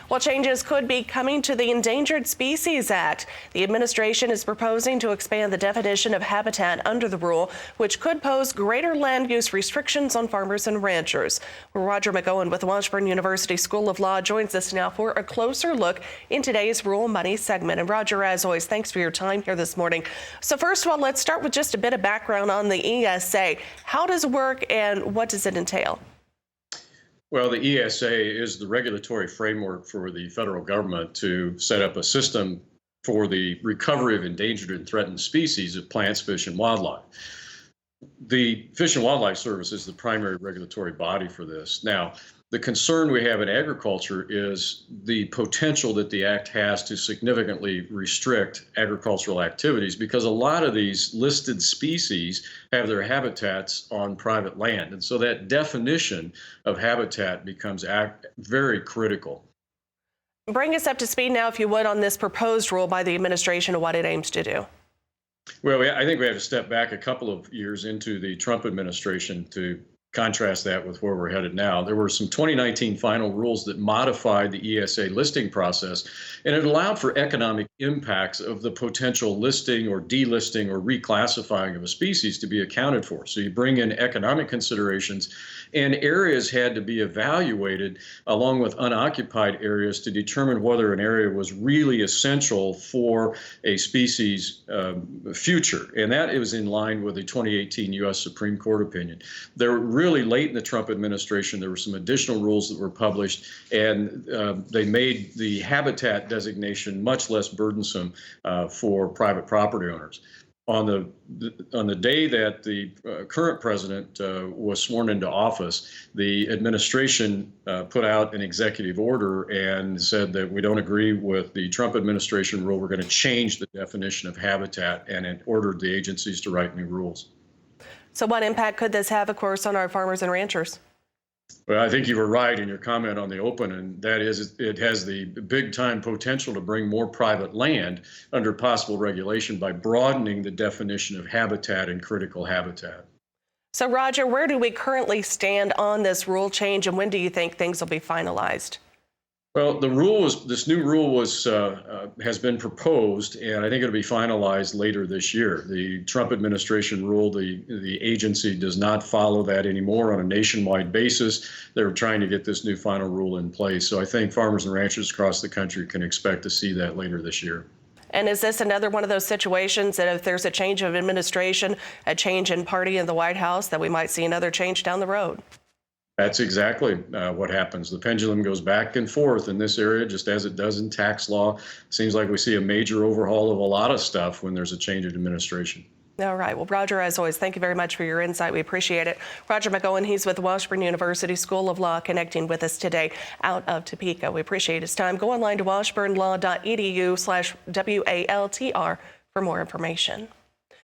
Well, changes could be coming to the Endangered Species Act. The administration is proposing to expand the definition of habitat under the rule, which could pose greater land use restrictions on farmers and ranchers. Roger McEowen with the Washburn University School of Law joins us now for a closer look in today's Rural Money segment. And Roger, as always, thanks for your time here this morning. So first of all, let's start with just a bit of background on the ESA. How does it work and what does it entail? Well, the ESA is the regulatory framework for the federal government to set up a system for the recovery of endangered and threatened species of plants, fish, and wildlife. The Fish and Wildlife Service is the primary regulatory body for this. Now, the concern we have in agriculture is the potential that the Act has to significantly restrict agricultural activities because a lot of these listed species have their habitats on private land. And so that definition of habitat becomes very critical. Bring us up to speed now, if you would, on this proposed rule by the administration and what it aims to do. Well, I think we have to step back a couple of years into the Trump administration to contrast that with where we're headed now. There were some 2019 final rules that modified the ESA listing process, and it allowed for economic impacts of the potential listing or delisting or reclassifying of a species to be accounted for. So you bring in economic considerations, and areas had to be evaluated along with unoccupied areas to determine whether an area was really essential for a species future. And that was in line with the 2018 U.S. Supreme Court opinion. There really late in the Trump administration, there were some additional rules that were published, and they made the habitat designation much less burdensome for private property owners. On the day that the current president was sworn into office, the administration put out an executive order and said that we don't agree with the Trump administration rule. We're going to change the definition of habitat, and it ordered the agencies to write new rules. So what impact could this have, of course, on our farmers and ranchers? Well, I think you were right in your comment on the open, and that is it has the big time potential to bring more private land under possible regulation by broadening the definition of habitat and critical habitat. So, Roger, where do we currently stand on this rule change, and when do you think things will be finalized? Well, this new rule has been proposed, and I think it'll be finalized later this year. The Trump administration rule, the agency does not follow that anymore on a nationwide basis. They're trying to get this new final rule in place. So I think farmers and ranchers across the country can expect to see that later this year. And is this another one of those situations that if there's a change of administration, a change in party in the White House, that we might see another change down the road? That's exactly what happens. The pendulum goes back and forth in this area, just as it does in tax law. Seems like we see a major overhaul of a lot of stuff when there's a change of administration. All right. Well, Roger, as always, thank you very much for your insight. We appreciate it. Roger McEowen, he's with the Washburn University School of Law, connecting with us today out of Topeka. We appreciate his time. Go online to washburnlaw.edu/WALTR for more information.